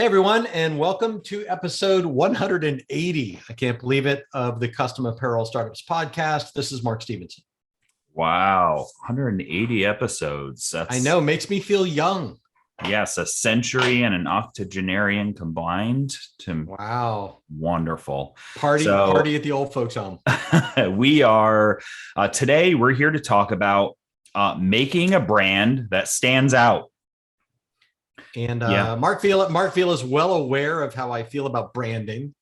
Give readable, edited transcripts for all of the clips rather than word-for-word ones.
Hey everyone, and welcome to episode 180. I can't believe it, of the Custom Apparel Startups podcast. This is Mark Stevenson. Wow, 180 episodes. I That's know, makes me feel young. yes, a century and an octogenarian combined to Wow. wonderful. So Party at the old folks home. we are today we're here to talk about making a brand that stands out. And Yeah. Mark Veal is well aware of how I feel about branding,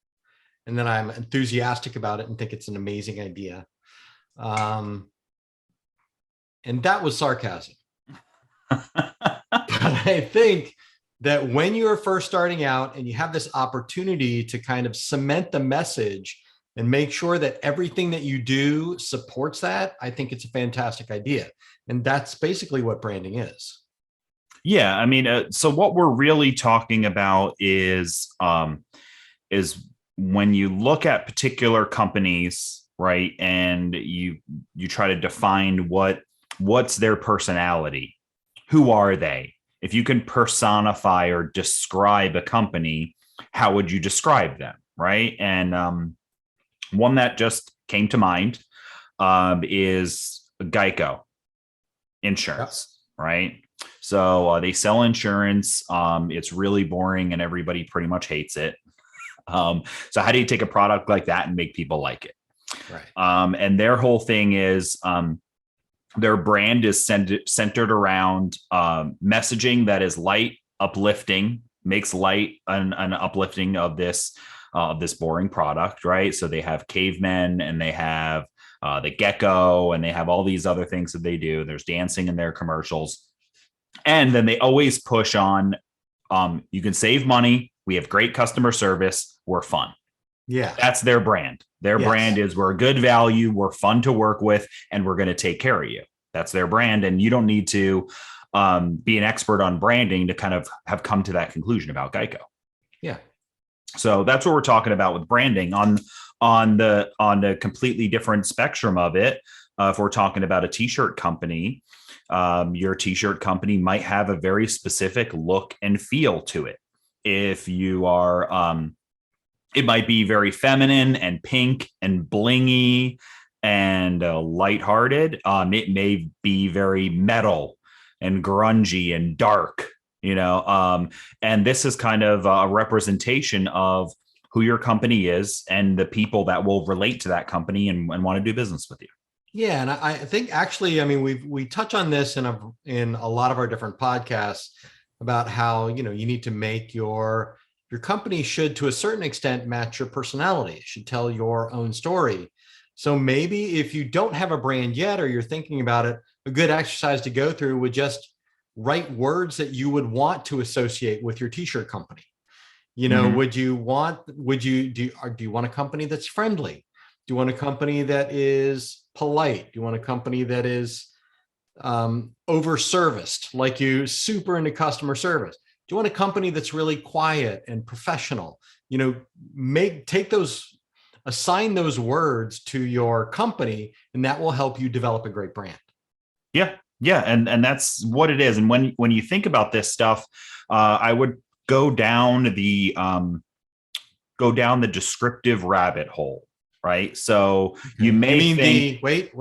and that I'm enthusiastic about it and think it's an amazing idea. And that was sarcasm. But I think that when you are first starting out and you have this opportunity to kind of cement the message and make sure that everything that you do supports that, I think it's a fantastic idea. And that's basically what branding is. Yeah, I mean, so what we're really talking about is when you look at particular companies, right, and you try to define what's their personality, who are they? If you can personify or describe a company, how would you describe them, right? And one that just came to mind is Geico insurance, right? So they sell insurance. It's really boring and everybody pretty much hates it. So how do you take a product like that and make people like it? Right. And their whole thing is their brand is centered around messaging that is light, uplifting, makes light an uplifting of this boring product, right? So they have cavemen and they have the gecko and they have all these other things that they do. There's dancing in their commercials. And then they always push on, you can save money. We have great customer service. We're fun. Yeah. That's their brand. Their brand is we're a good value. We're fun to work with, and we're going to take care of you. That's their brand. And you don't need to be an expert on branding to kind of have come to that conclusion about Geico. Yeah. So that's what we're talking about with branding on the completely different spectrum of it. If we're talking about a t-shirt company, your t-shirt company might have a very specific look and feel to it. If you are, it might be very feminine and pink and blingy and lighthearted. It may be very metal and grungy and dark, and this is kind of a representation of who your company is and the people that will relate to that company and want to do business with you. Yeah, and I think actually, I mean, we touch on this in a lot of our different podcasts about how you need to make your company should, to a certain extent, match your personality. It should tell your own story. So maybe if you don't have a brand yet, or you're thinking about it, a good exercise to go through would just write words that you would want to associate with your t-shirt company. Do you want a company that's friendly? Do you want a company that is polite? Do you want a company that is over serviced, like you super into customer service? Do you want a company that's really quiet and professional? Assign those words to your company, and that will help you develop a great brand. Yeah. Yeah. And that's what it is. And when you think about this stuff, I would go down the descriptive rabbit hole, right? So you may think, wait.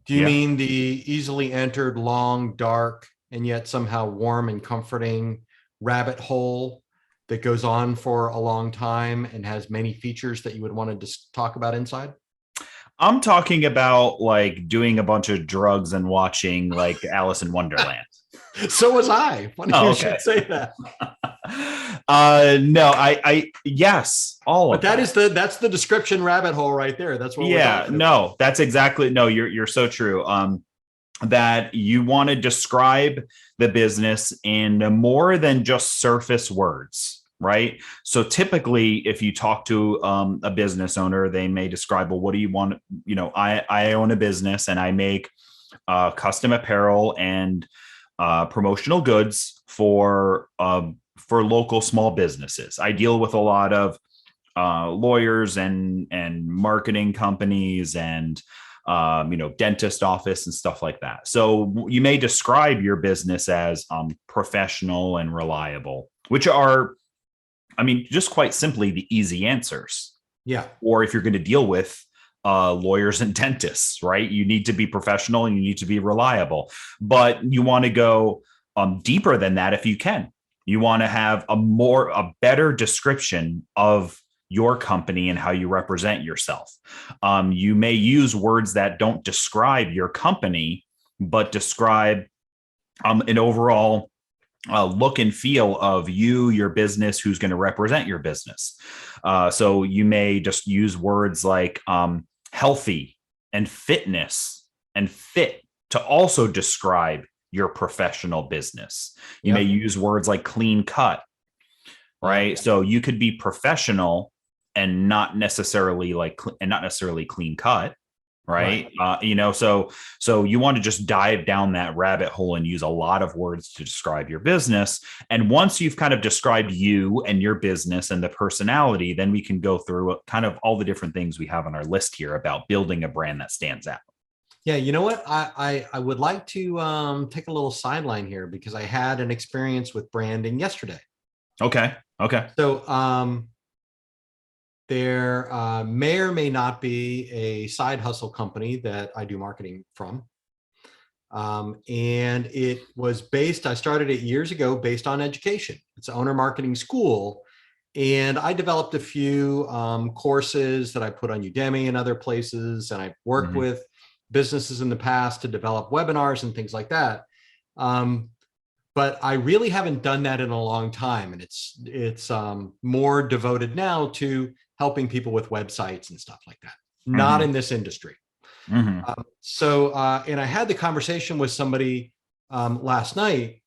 Do you mean the easily entered, long, dark, and yet somehow warm and comforting rabbit hole that goes on for a long time and has many features that you would want to just talk about inside? I'm talking about like doing a bunch of drugs and watching like Alice in Wonderland. So was I. Funny you should say that. No, yes, all of that. That's the description rabbit hole right there. That's what. Yeah, no, that's exactly. No, you're so true. That you want to describe the business in more than just surface words, right? So typically, if you talk to a business owner, they may describe, well, what do you want? I own a business and I make custom apparel and promotional goods for local small businesses. I deal with a lot of lawyers and marketing companies and dentist office and stuff like that. So you may describe your business as professional and reliable, which are I mean, just quite simply the easy answers. Yeah. Or if you're going to deal with lawyers and dentists, right? You need to be professional and you need to be reliable, but you want to go deeper than that if you can. You want to have a better description of your company and how you represent yourself. You may use words that don't describe your company, but describe an overall look and feel of you, your business, who's going to represent your business. So you may just use words like healthy and fitness and fit to also describe your professional business. You may use words like clean cut, right? So you could be professional and not necessarily clean cut. Right. So you want to just dive down that rabbit hole and use a lot of words to describe your business. And once you've kind of described you and your business and the personality, then we can go through kind of all the different things we have on our list here about building a brand that stands out. Yeah. You know what? I would like to take a little sideline here because I had an experience with branding yesterday. Okay. So there may or may not be a side hustle company that I do marketing from. And it was I started it years ago based on education. It's an owner marketing school. And I developed a few courses that I put on Udemy and other places. And I've worked with businesses in the past to develop webinars and things like that. But I really haven't done that in a long time. And it's more devoted now to helping people with websites and stuff like that, not in this industry. And I had the conversation with somebody last night,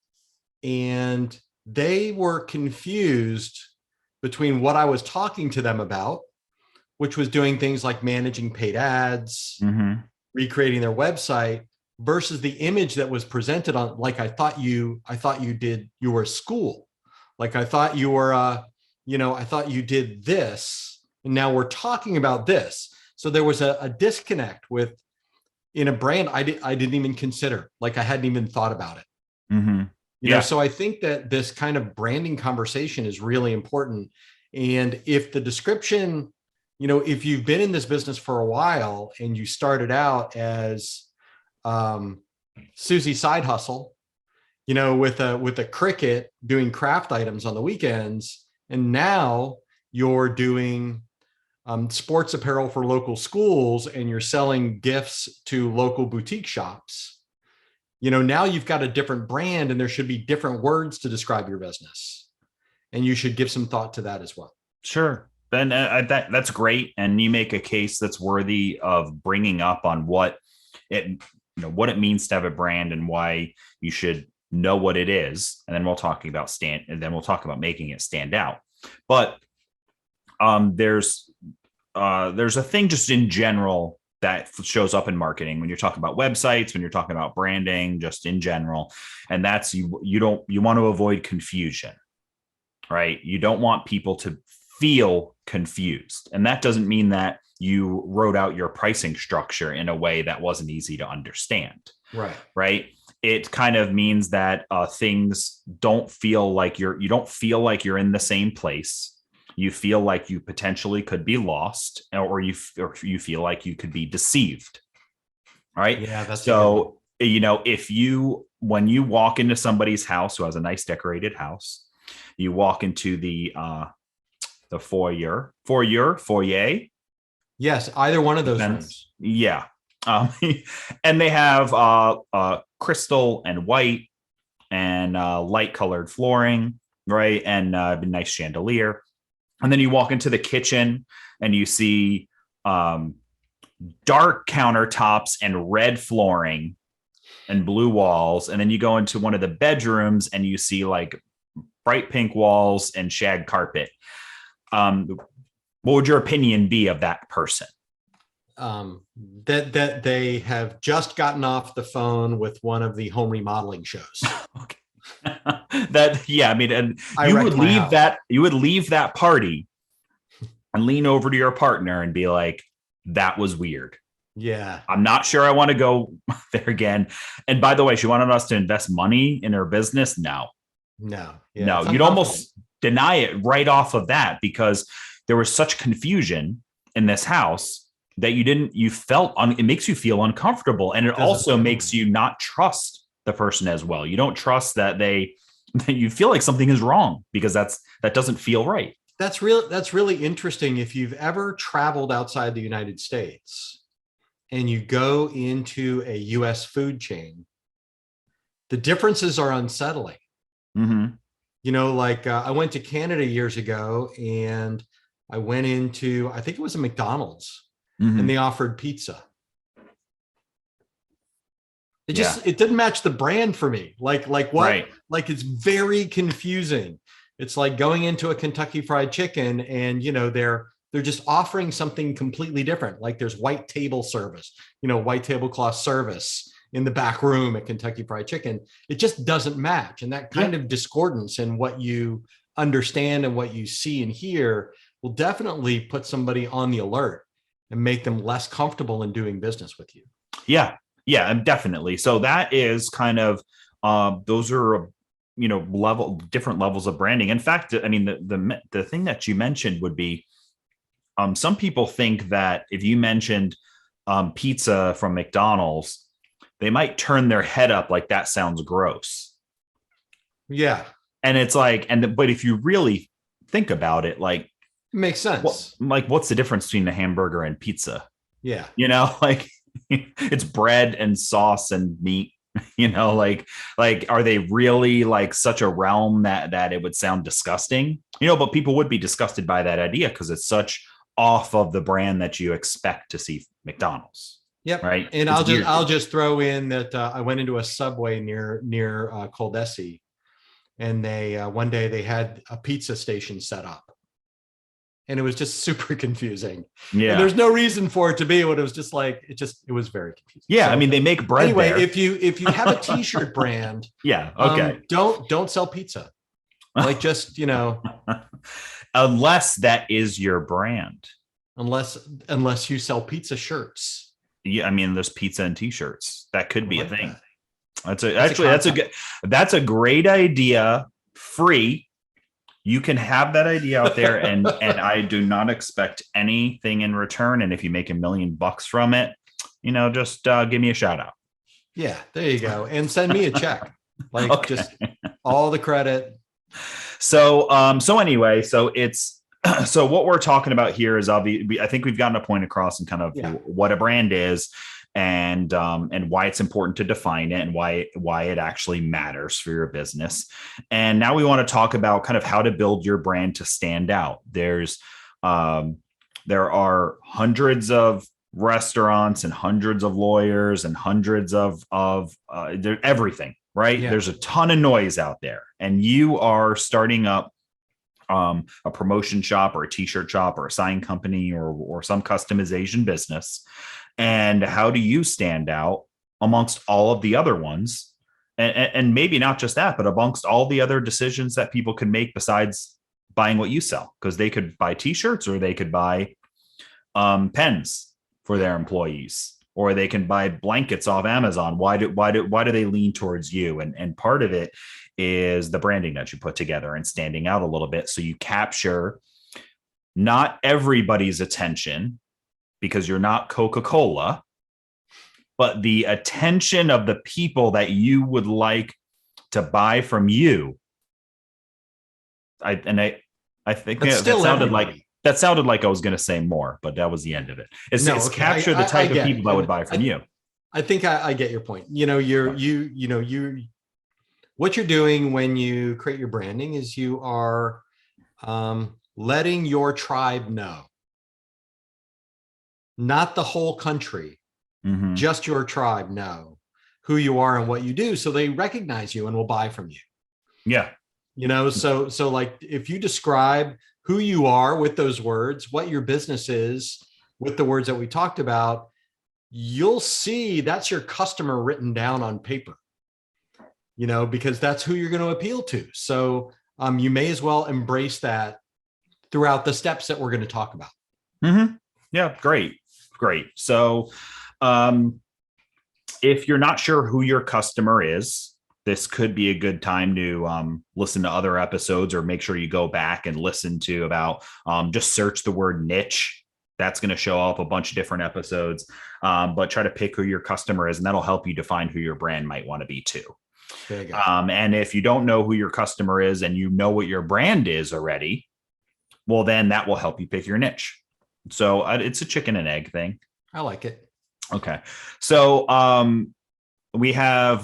and they were confused between what I was talking to them about, which was doing things like managing paid ads, recreating their website, versus the image that was presented on, like, I thought you were a school. Like, I thought you were, I thought you did this. And now we're talking about this. So there was a disconnect in a brand I didn't even consider, like I hadn't even thought about it. You know, so I think that this kind of branding conversation is really important. And if the description, if you've been in this business for a while and you started out as Susie Side Hustle, with a Cricut doing craft items on the weekends, and now you're doing sports apparel for local schools and you're selling gifts to local boutique shops, now you've got a different brand and there should be different words to describe your business. And you should give some thought to that as well. Sure. Then that's great. And you make a case that's worthy of bringing up on what it means to have a brand and why you should know what it is. And then we'll talk about making it stand out. But there's a thing just in general that shows up in marketing when you're talking about websites, when you're talking about branding, just in general. And that's you want to avoid confusion, right? You don't want people to feel confused. And that doesn't mean that you wrote out your pricing structure in a way that wasn't easy to understand. Right. It kind of means that things don't feel like you don't feel like you're in the same place. You feel like you potentially could be lost, or you feel like you could be deceived. Right. Yeah. That's so, when you walk into somebody's house who has a nice decorated house, you walk into the foyer. Yes. Either one of those rooms. Yeah. And they have crystal and white and light colored flooring. Right. And a nice chandelier. And then you walk into the kitchen and you see dark countertops and red flooring and blue walls. And then you go into one of the bedrooms and you see like bright pink walls and shag carpet. What would your opinion be of that person? That they have just gotten off the phone with one of the home remodeling shows. Okay. And you would leave that party and lean over to your partner and be like, that was weird. Yeah. I'm not sure I want to go there again. And by the way, she wanted us to invest money in her business. No. Yeah, no, you'd almost deny it right off of that, because there was such confusion in this house that you felt it makes you feel uncomfortable. And it also makes you not trust the person as well. You don't trust that you feel like something is wrong, because that doesn't feel right. That's really interesting. If you've ever traveled outside the United States and you go into a US food chain, the differences are unsettling. Mm-hmm. Like I went to Canada years ago, and I went into, I think it was a McDonald's, Mm-hmm. and they offered pizza. It didn't match the brand for me. Like what? Right. Like, it's very confusing. It's like going into a Kentucky Fried Chicken, and they're just offering something completely different. Like there's white table service, white tablecloth service in the back room at Kentucky Fried Chicken. It just doesn't match. And that kind of discordance in what you understand and what you see and hear will definitely put somebody on the alert and make them less comfortable in doing business with you. Yeah, definitely. So that is kind of, those are, different levels of branding. In fact, I mean, the thing that you mentioned would be, some people think that if you mentioned pizza from McDonald's, they might turn their head up like that sounds gross. Yeah. And it's like, but if you really think about it, like, it makes sense. What's the difference between a hamburger and pizza? Yeah. Like it's bread and sauce and meat, like are they really like such a realm that it would sound disgusting? But people would be disgusted by that idea because it's such off of the brand that you expect to see McDonald's. Yep. Right. And I'll just throw in that I went into a Subway near ColDesi, and they one day they had a pizza station set up, and it was just super confusing. Yeah. And there's no reason for it to be what it was. Just like it was very confusing. Yeah. So, I mean, they make bread anyway. There. If you have a t-shirt brand, yeah. Okay. Don't sell pizza. Like just unless that is your brand. Unless you sell pizza shirts. Yeah, I mean, there's pizza and t-shirts. That could be a thing. That's a great idea. Free. You can have that idea out there, and I do not expect anything in return. And if you make $1 million from it, just give me a shout out. Yeah, there you go, and send me a check. Like just all the credit. So anyway, it's. So what we're talking about here is obviously, I think we've gotten a point across in kind of what a brand is, and why it's important to define it, and why it actually matters for your business. And now we want to talk about kind of how to build your brand to stand out. There are hundreds of restaurants and hundreds of lawyers and hundreds of everything, right? Yeah. There's a ton of noise out there, and you are starting up a promotion shop or a t-shirt shop or a sign company or some customization business. And how do you stand out amongst all of the other ones? And maybe not just that, but amongst all the other decisions that people can make besides buying what you sell, because they could buy t-shirts, or they could buy pens for their employees, or they can buy blankets off Amazon. Why do they lean towards you? And part of it is the branding that you put together and standing out a little bit, so you capture not everybody's attention, because you're not Coca-Cola, but the attention of the people that you would like to buy from you. I think that sounded like I was going to say more, but that was the end of it. It's capture the type of people that would buy from you. I think I get your point. What you're doing when you create your branding is you are letting your tribe know, not the whole country, just your tribe know who you are and what you do, so they recognize you and will buy from you. Yeah. So like if you describe who you are with those words, what your business is with the words that we talked about, you'll see that's your customer written down on paper. Because that's who you're going to appeal to. So you may as well embrace that throughout the steps that we're going to talk about. Mm-hmm. Yeah, great. So if you're not sure who your customer is, this could be a good time to listen to other episodes, or make sure you go back and listen to about just search the word niche. That's going to show up a bunch of different episodes, but try to pick who your customer is, and that'll help you define who your brand might want to be too. And if you don't know who your customer is and you know what your brand is already, well, then that will help you pick your niche. So it's a chicken and egg thing. I like it. Okay. So we have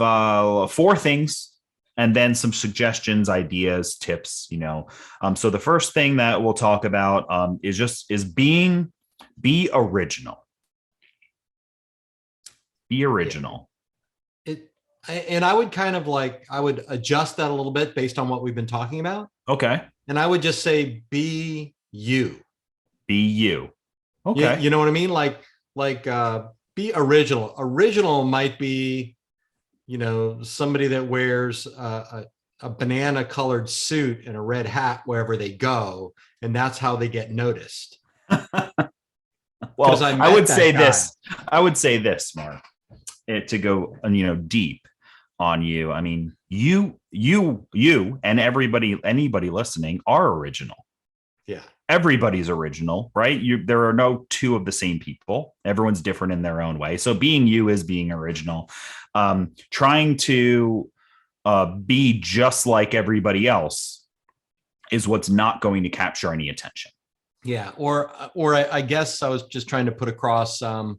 4 things and then some suggestions, ideas, tips, So the first thing that we'll talk about is be original. Be original. And I would kind of I would adjust that a little bit based on what we've been talking about. Okay. And I would just say, be you. Be you. Okay. You know what I mean? Be original. Original might be, somebody that wears a banana colored suit and a red hat wherever they go. And that's how they get noticed. Well, I would say this, Mark, to go, deep on you. I mean, you and anybody listening are original. Yeah. Everybody's original, right? There are no 2 of the same people. Everyone's different in their own way. So being you is being original. Trying to be just like everybody else is what's not going to capture any attention. Yeah. Or I guess I was just trying to put across, don't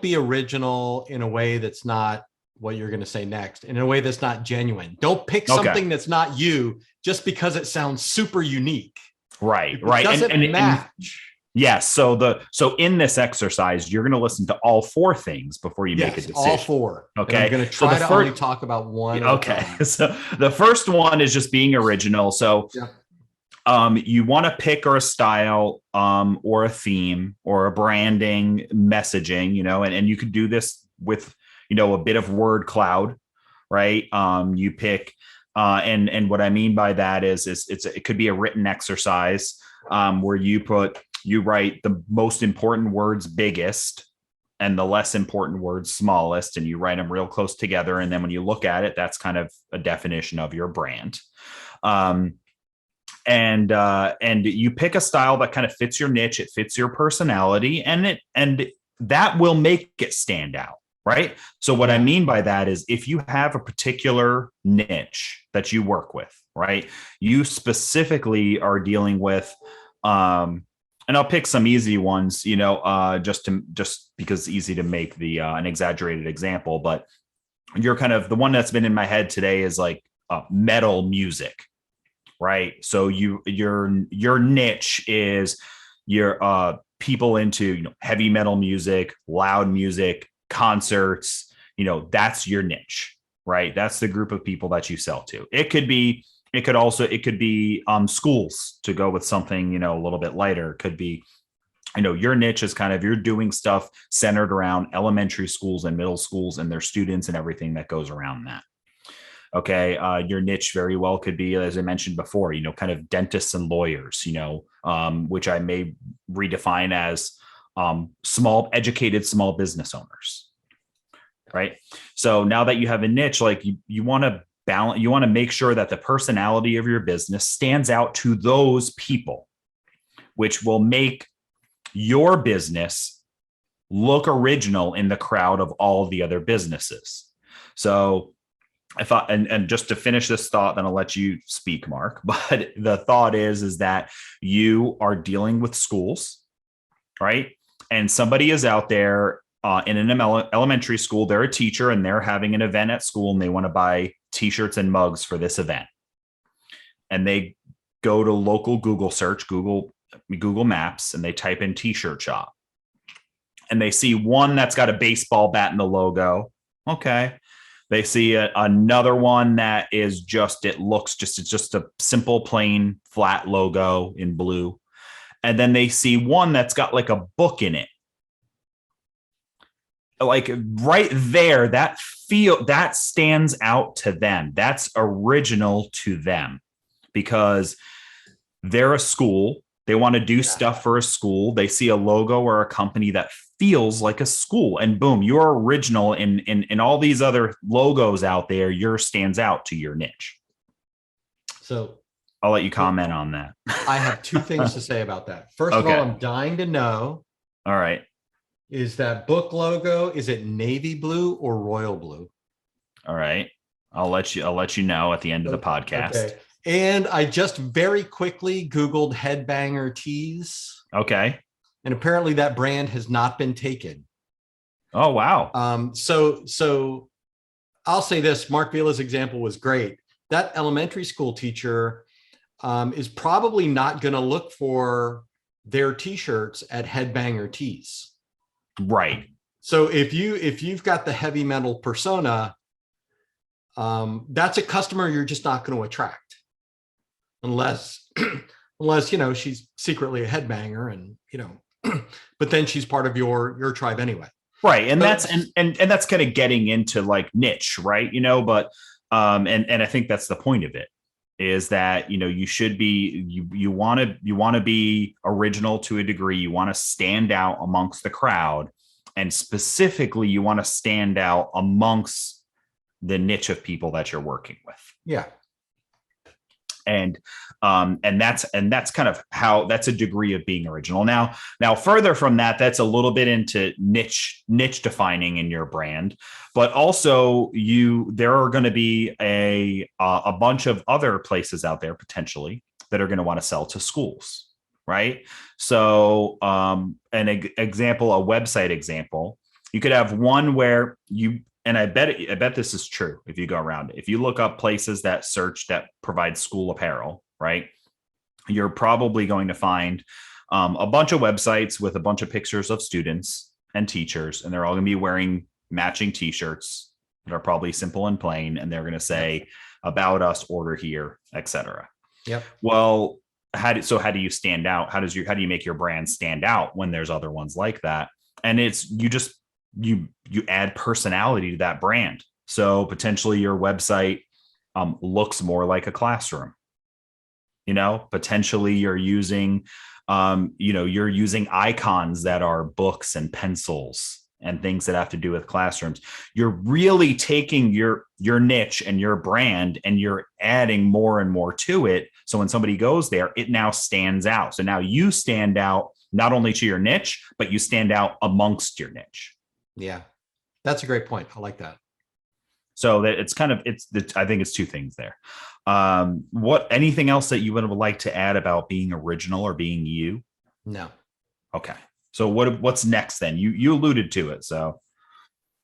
be original in a way that's not what you're going to say next, in a way that's not genuine. Don't pick something that's not you just because it sounds super unique. Right. It doesn't match. Yes. So in this exercise, you're going to listen to all 4 things before you make a decision. All 4. Okay. I'm going to try to only talk about one. Okay. So the first one is just being original. So you want to pick a style or a theme or a branding messaging, and you could do this with, a bit of word cloud, right? You pick, and what I mean by that is it could be a written exercise where you write the most important words biggest and the less important words smallest, and you write them real close together. And then when you look at it, that's kind of a definition of your brand. And you pick a style that kind of fits your niche, it fits your personality, and that will make it stand out. Right. So what I mean by that is if you have a particular niche that you work with, right, you specifically are dealing with, and I'll pick some easy ones, just because it's easy to make an exaggerated example, but you're kind of the one that's been in my head today is like metal music, right? So your niche is your people into heavy metal music, loud music, concerts, that's your niche, right? That's the group of people that you sell to. It could be schools, to go with something, a little bit lighter. It could be, your niche is kind of, you're doing stuff centered around elementary schools and middle schools and their students and everything that goes around that. Okay. Your niche very well could be, as I mentioned before, kind of dentists and lawyers, which I may redefine as educated small business owners. Right. So now that you have a niche, you want to balance, you want to make sure that the personality of your business stands out to those people, which will make your business look original in the crowd of all the other businesses. So and just to finish this thought, then I'll let you speak, Mark. But the thought is that you are dealing with schools, right? And somebody is out there in an elementary school, they're a teacher and they're having an event at school and they want to buy t-shirts and mugs for this event. And they go to local Google search, Google Maps, and they type in t-shirt shop. And they see one that's got a baseball bat in the logo. Okay. They see another one that is it's just a simple, plain, flat logo in blue. And then they see one that's got like a book in it. Like right there, that stands out to them. That's original to them because they're a school They want to do Yeah. stuff for a school. They see a logo or a company that feels like a school, and boom, you're original. In all these other logos out there, yours stands out to your niche. So I'll let you comment on that. I have two things to say about that. First of all, Okay. I'm dying to know, All right. is that book logo, is it navy blue or royal blue? All right. I'll let you know at the end of the podcast. Okay. And I just very quickly Googled Headbanger Tees, Okay. and apparently that brand has not been taken. Oh, wow. So I'll say this: Mark Vila's example was great. That elementary school teacher is probably not going to look for their T-shirts at Headbanger Tees. Right. So if you've got the heavy metal persona, that's a customer you're just not going to attract, unless she's secretly a headbanger, and but then she's part of your tribe anyway. Right. And So, that's and that's kind of getting into like niche, right? But and I think that's the point of it, is that you should be you want to be original to a degree. You want to stand out amongst the crowd, and specifically you want to stand out amongst the niche of people that you're working with. yeah. And that's kind of how, that's a degree of being original. Now further from that, that's a little bit into niche defining in your brand, but also there are going to be a bunch of other places out there potentially that are going to want to sell to schools, right? So an example, a website example, you could have one where and I bet this is true if you go around it. If you look up places that provide school apparel, right, you're probably going to find a bunch of websites with a bunch of pictures of students and teachers, and they're all going to be wearing matching T-shirts that are probably simple and plain, and they're going to say about us, order here, etc. Yep. Well, how do you stand out? How do you make your brand stand out when there's other ones like that? And it's you add personality to that brand. So potentially your website looks more like a classroom. Potentially you're using icons that are books and pencils and things that have to do with classrooms. You're really taking your niche and your brand, and you're adding more and more to it. So when somebody goes there, it now stands out. So now you stand out not only to your niche, but you stand out amongst your niche. Yeah, that's a great point. I like that. So that I think it's two things there. Anything else that you would like to add about being original or being you? No. Okay. So what's next then? You alluded to it. So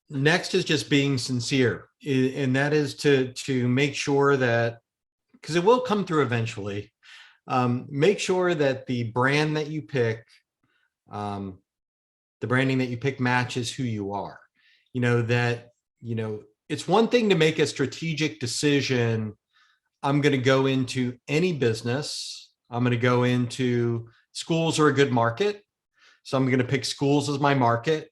next is just being sincere, and that is to make sure that, because it will come through eventually, make sure that the brand that you pick, the branding that you pick, matches who you are. It's one thing to make a strategic decision. I'm going to go into any business. I'm going to go into schools are a good market, so I'm going to pick schools as my market.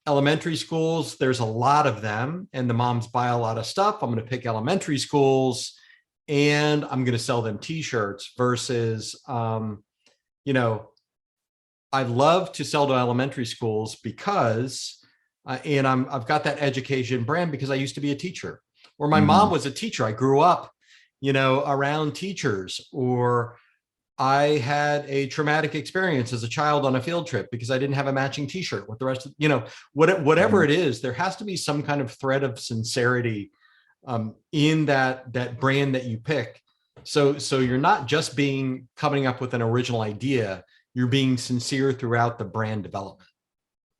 Elementary schools, there's a lot of them, and the moms buy a lot of stuff. I'm going to pick elementary schools, and I'm going to sell them T-shirts versus, I love to sell to elementary schools because, and I've got that education brand because I used to be a teacher, or my mom was a teacher. I grew up, around teachers, or I had a traumatic experience as a child on a field trip because I didn't have a matching T-shirt with the rest of, whatever it is, there has to be some kind of thread of sincerity in that brand that you pick. So you're not just coming up with an original idea, you're being sincere throughout the brand development.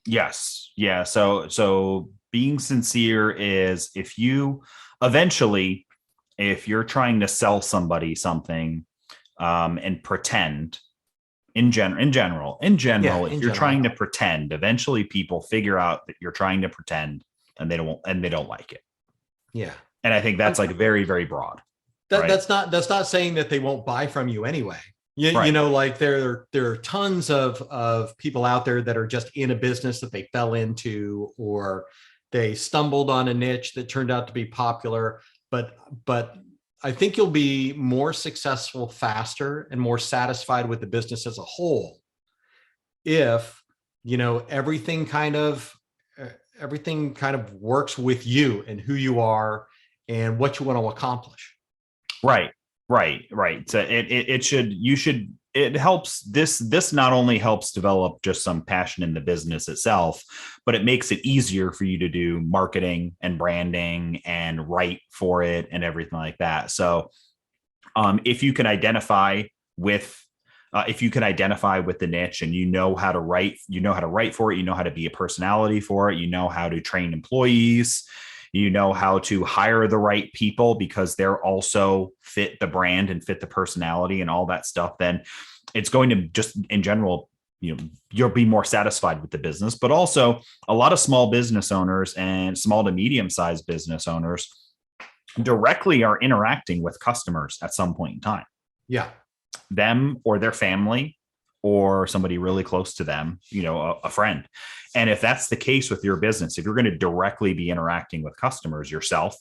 Yes. Yeah. So being sincere is if you're trying to sell somebody something and pretend in general, if you're trying to pretend, eventually people figure out that you're trying to pretend, and they don't like it. Yeah. And I think that's like very, very broad. That's not saying that they won't buy from you anyway. Like there are tons of people out there that are just in a business that they fell into, or they stumbled on a niche that turned out to be popular. But I think you'll be more successful faster and more satisfied with the business as a whole if, everything kind of works with you and who you are and what you want to accomplish. Right, right. So it helps. This not only helps develop just some passion in the business itself, but it makes it easier for you to do marketing and branding and write for it and everything like that. So if you can identify with the niche, and you know how to write for it, you know how to be a personality for it, you know how to train employees, you know how to hire the right people because they're also fit the brand and fit the personality and all that stuff, then it's going to just in general, you'll be more satisfied with the business. But also a lot of small business owners and small to medium sized business owners directly are interacting with customers at some point in time. Yeah. Them or their family or somebody really close to them, a friend. And if that's the case with your business, if you're going to directly be interacting with customers yourself,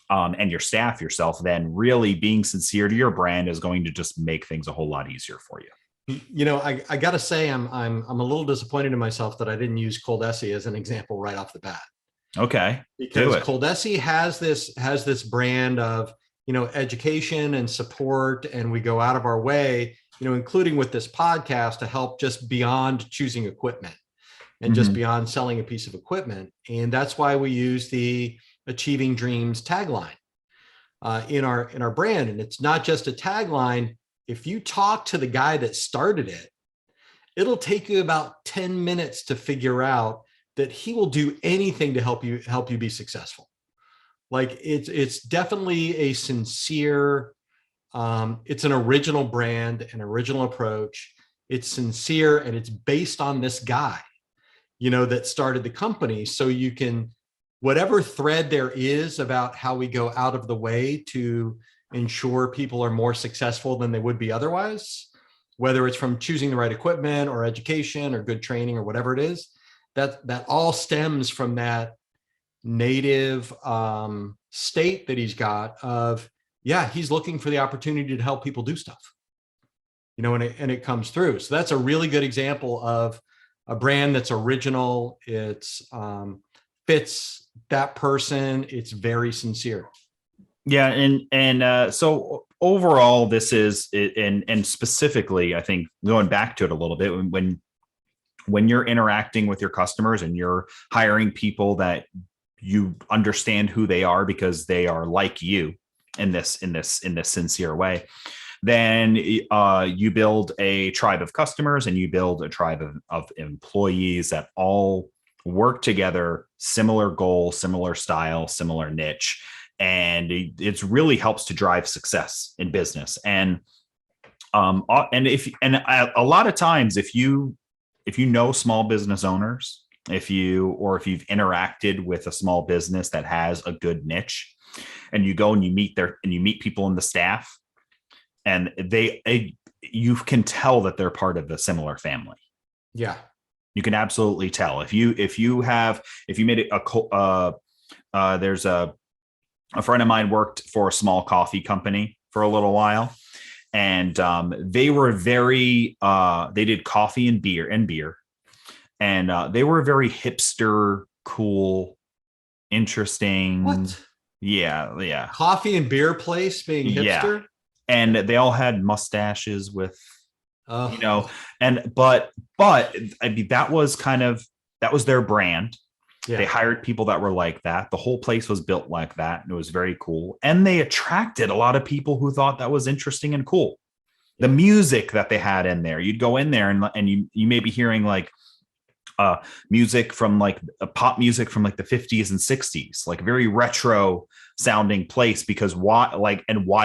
and your staff yourself, then really being sincere to your brand is going to just make things a whole lot easier for you. I got to say, I'm a little disappointed in myself that I didn't use ColDesi as an example right off the bat. Okay. Because ColDesi has this brand of, education and support, and we go out of our way, including with this podcast, to help just beyond choosing equipment and just beyond selling a piece of equipment. And that's why we use the Achieving Dreams tagline in our brand. And it's not just a tagline. If you talk to the guy that started it, it'll take you about 10 minutes to figure out that he will do anything to help you be successful. Like it's definitely a sincere, it's an original brand, an original approach. It's sincere, and it's based on this guy, that started the company. So you can, whatever thread there is about how we go out of the way to ensure people are more successful than they would be otherwise, whether it's from choosing the right equipment or education or good training or whatever it is, that all stems from that native state that he's got of, he's looking for the opportunity to help people do stuff, and it comes through. So that's a really good example of a brand that's original. It's fits that person. It's very sincere. Yeah. And so overall, this is, and specifically, I think going back to it a little bit, when you're interacting with your customers and you're hiring people that you understand who they are because they are like you in this sincere way, then you build a tribe of customers and you build a tribe of employees that all work together, similar goal, similar style, similar niche. And it really helps to drive success in business. And a lot of times, if you know small business owners, if you've interacted with a small business that has a good niche, and you go and you meet people in the staff, and you can tell that they're part of a similar family. Yeah, you can absolutely tell. If you made it there's a friend of mine worked for a small coffee company for a little while, and they were very they did coffee and beer, and they were very hipster, cool, interesting. What? Yeah. Coffee and beer place being hipster? Yeah. And they all had mustaches with, and but I mean, that was their brand. Yeah. They hired people that were like that. The whole place was built like that, and it was very cool. And they attracted a lot of people who thought that was interesting and cool. The music that they had in there, you'd go in there and you may be hearing like music from like pop music from like the 50s and 60s, like very retro sounding place, because why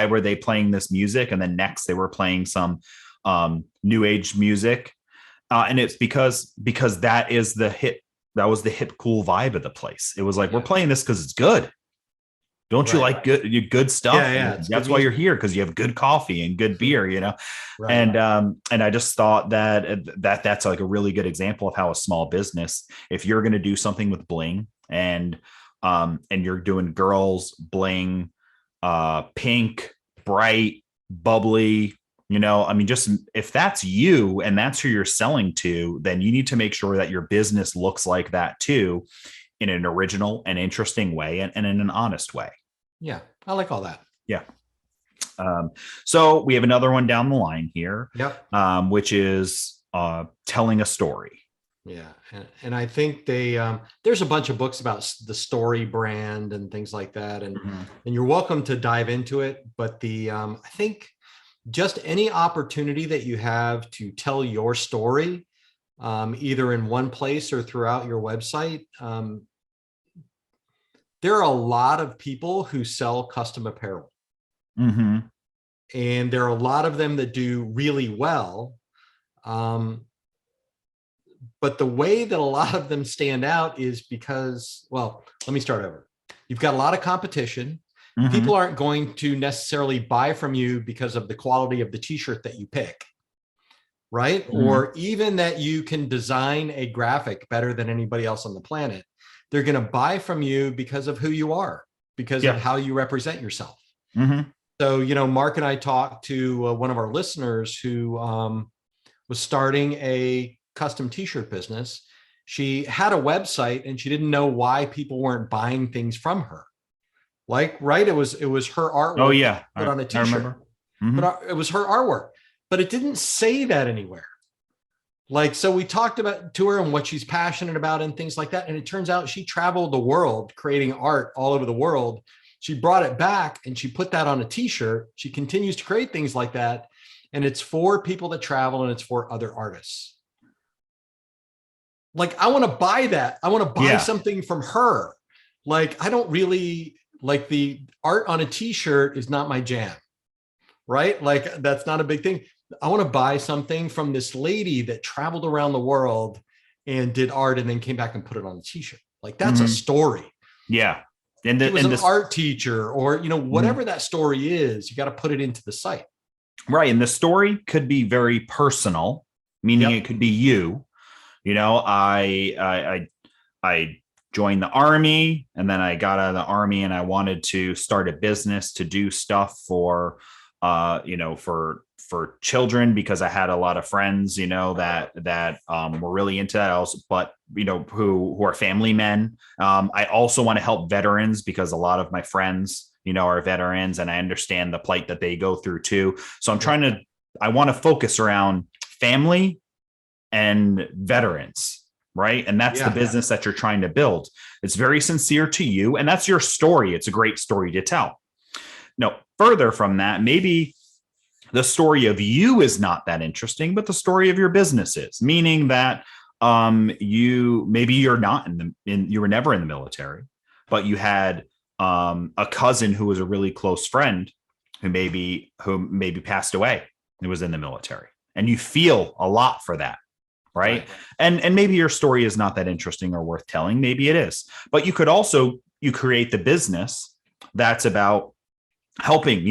were they playing this music? And then next they were playing some new age music. And it's because that was the hip, cool vibe of the place. It was like, we're playing this because it's good. Don't you like good stuff? Yeah. That's why you're here, because you have good coffee and good beer, Right. And I just thought that's like a really good example of how a small business, if you're going to do something with bling and you're doing girls bling pink, bright, bubbly. I mean, just if that's you and that's who you're selling to, then you need to make sure that your business looks like that too, in an original and interesting way, and in an honest way. Yeah, I like all that. Yeah. So we have another one down the line here, Yep. which is telling a story. Yeah, and I think there's a bunch of books about the story brand and things like that, and you're welcome to dive into it. But I think just any opportunity that you have to tell your story, either in one place or throughout your website. There are a lot of people who sell custom apparel. Mm-hmm. And there are a lot of them that do really well. But the way that a lot of them stand out is because, well, let me start over. You've got a lot of competition. Mm-hmm. People aren't going to necessarily buy from you because of the quality of the t-shirt that you pick, right? Mm-hmm. Or even that you can design a graphic better than anybody else on the planet. They're going to buy from you because of who you are, because of how you represent yourself. Mm-hmm. So, Mark and I talked to one of our listeners who was starting a custom t-shirt business. She had a website and she didn't know why people weren't buying things from her. Like, right. It was her artwork. Oh yeah. Put on a t-shirt. Mm-hmm. But it was her artwork, but it didn't say that anywhere. Like, so we talked to her and what she's passionate about and things like that. And it turns out she traveled the world creating art all over the world. She brought it back and she put that on a t-shirt. She continues to create things like that. And it's for people that travel and it's for other artists. Like, I want to buy that. I want to buy something from her. Like, I don't really like the art on a t-shirt is not my jam, right? Like, that's not a big thing. I want to buy something from this lady that traveled around the world and did art and then came back and put it on a t-shirt. Like, that's a story. Yeah. And it was an art teacher or, whatever that story is, you got to put it into the site. Right. And the story could be very personal, meaning it could be you. I joined the Army and then I got out of the Army and I wanted to start a business to do stuff for children because I had a lot of friends, that were really into that also, but, who are family men. I also want to help veterans because a lot of my friends, are veterans and I understand the plight that they go through too. So I want to focus around family and veterans, right? And that's the business that you're trying to build. It's very sincere to you. And that's your story. It's a great story to tell. No, further from that, maybe the story of you is not that interesting, but the story of your business is, meaning that you're not you were never in the military, but you had a cousin who was a really close friend who maybe passed away and was in the military, and you feel a lot for that. Right. And maybe your story is not that interesting or worth telling. Maybe it is, but you could also, you create the business that's about helping,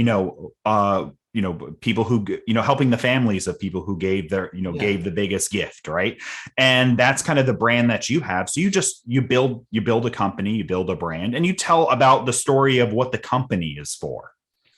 people who, helping the families of people who gave gave the biggest gift. Right. And that's kind of the brand that you have. So you build a company, you build a brand, and you tell about the story of what the company is for.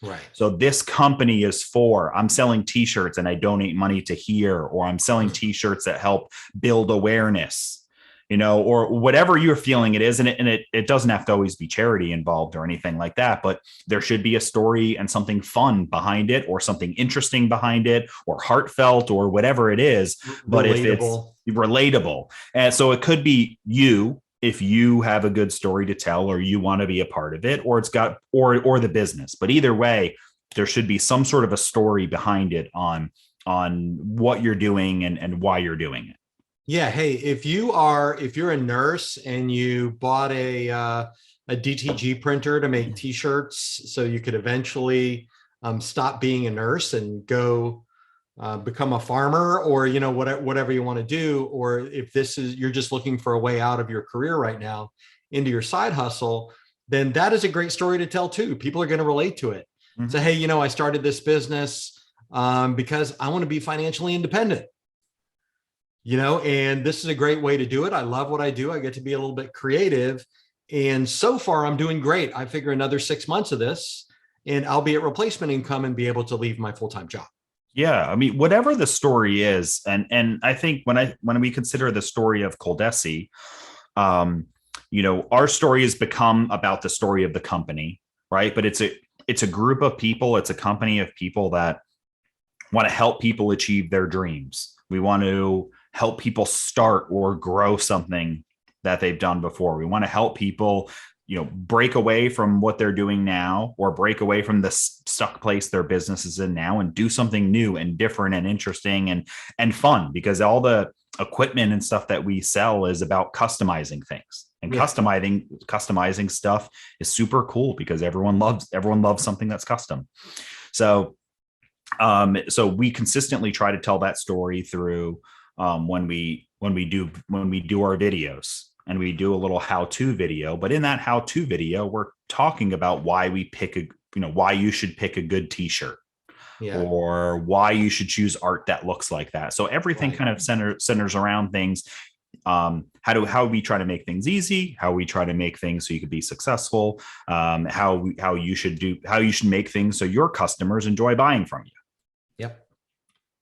Right. So this company is for, I'm selling t-shirts and I donate money to here, or I'm selling t-shirts that help build awareness, or whatever you're feeling it is. And it doesn't have to always be charity involved or anything like that, but there should be a story and something fun behind it, or something interesting behind it, or heartfelt, or whatever it is. But if it's relatable, and so it could be you, if you have a good story to tell, or you want to be a part of it, or or the business. But either way, there should be some sort of a story behind it on what you're doing and why you're doing it. Yeah. Hey, if you're a nurse and you bought a DTG printer to make t-shirts so you could eventually stop being a nurse and go become a farmer, or whatever you want to do, or if you're just looking for a way out of your career right now into your side hustle, then that is a great story to tell too. People are going to relate to it. Mm-hmm. So, hey, I started this business because I want to be financially independent, and this is a great way to do it. I love what I do. I get to be a little bit creative, and so far I'm doing great. I figure another 6 months of this and I'll be at replacement income and be able to leave my full-time job. Yeah, I mean, whatever the story is, and I think when we consider the story of ColDesi, our story has become about the story of the company, right? But it's a group of people, it's a company of people that want to help people achieve their dreams. We want to help people start or grow something that they've done before. We want to help people, break away from what they're doing now, or break away from the stuck place their business is in now, and do something new and different and interesting and fun, because all the equipment and stuff that we sell is about customizing things, and customizing stuff is super cool because everyone loves something that's custom. So we consistently try to tell that story through when we do our videos. And we do a little how-to video, but in that how-to video, we're talking about why we pick why you should pick a good t-shirt, or why you should choose art that looks like that. So everything kind of centers around things. How we try to make things easy, how we try to make things so you could be successful, how you should make things so your customers enjoy buying from you. Yep.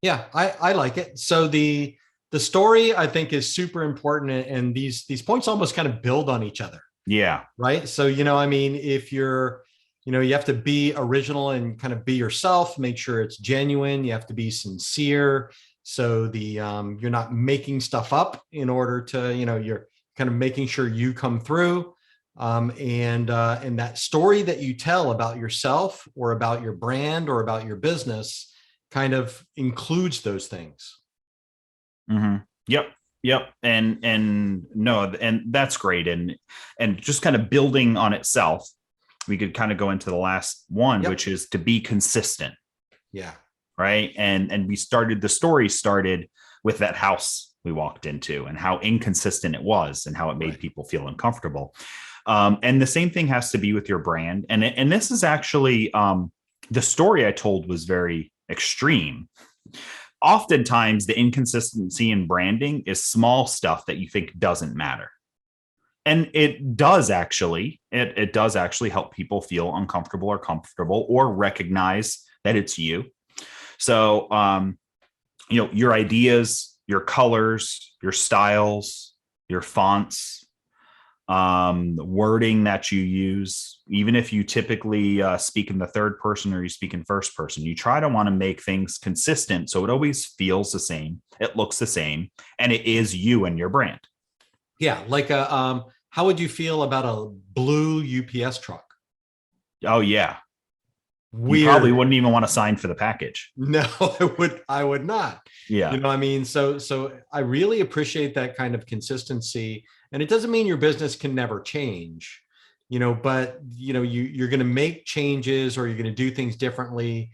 Yeah, I like it. So the story, I think, is super important, and these points almost kind of build on each other. Yeah. Right. So, if you're, you have to be original and kind of be yourself, make sure it's genuine. You have to be sincere. So you're not making stuff up in order to, you're kind of making sure you come through. And that story that you tell about yourself or about your brand or about your business kind of includes those things. Mm-hmm. Yep. And that's great. And just kind of building on itself, we could kind of go into the last one, which is to be consistent. Yeah. Right. And the story started with that house we walked into and how inconsistent it was and how it made people feel uncomfortable. And the same thing has to be with your brand. And this is actually, the story I told was very extreme. Oftentimes the inconsistency in branding is small stuff that you think doesn't matter. And it does actually help people feel uncomfortable or comfortable or recognize that it's you. So, your ideas, your colors, your styles, your fonts, wording that you use, even if you typically speak in the third person or you speak in first person, you try to want to make things consistent so it always feels the same, it looks the same, and it is you and your brand. Yeah, like how would you feel about a blue UPS truck? Oh yeah. Weird. You probably wouldn't even want to sign for the package. No, I would not. Yeah. So I really appreciate that kind of consistency. And it doesn't mean your business can never change, but you're going to make changes or you're going to do things differently,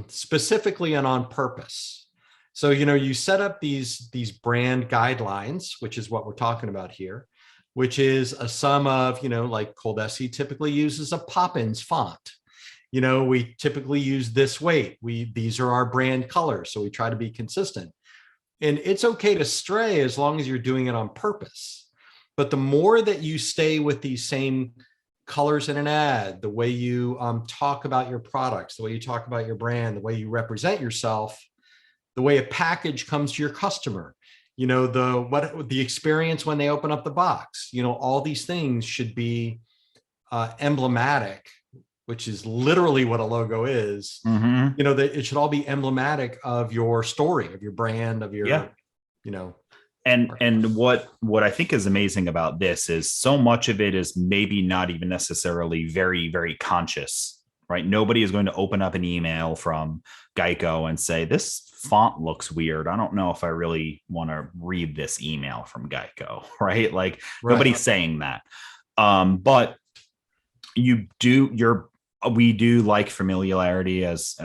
specifically and on purpose. So, you set up these brand guidelines, which is what we're talking about here, which is a sum of, like ColDesi typically uses a Poppins font. We typically use this weight. These are our brand colors. So we try to be consistent, and it's okay to stray as long as you're doing it on purpose. But the more that you stay with these same colors in an ad, the way you talk about your products, the way you talk about your brand, the way you represent yourself, the way a package comes to your customer, the experience when they open up the box, all these things should be emblematic, which is literally what a logo is. Mm-hmm. That it should all be emblematic of your story, of your brand, of your, And what I think is amazing about this is so much of it is maybe not even necessarily very, very conscious, right? Nobody is going to open up an email from Geico and say, this font looks weird. I don't know if I really want to read this email from Geico, right? Like nobody's saying that. But we do like familiarity as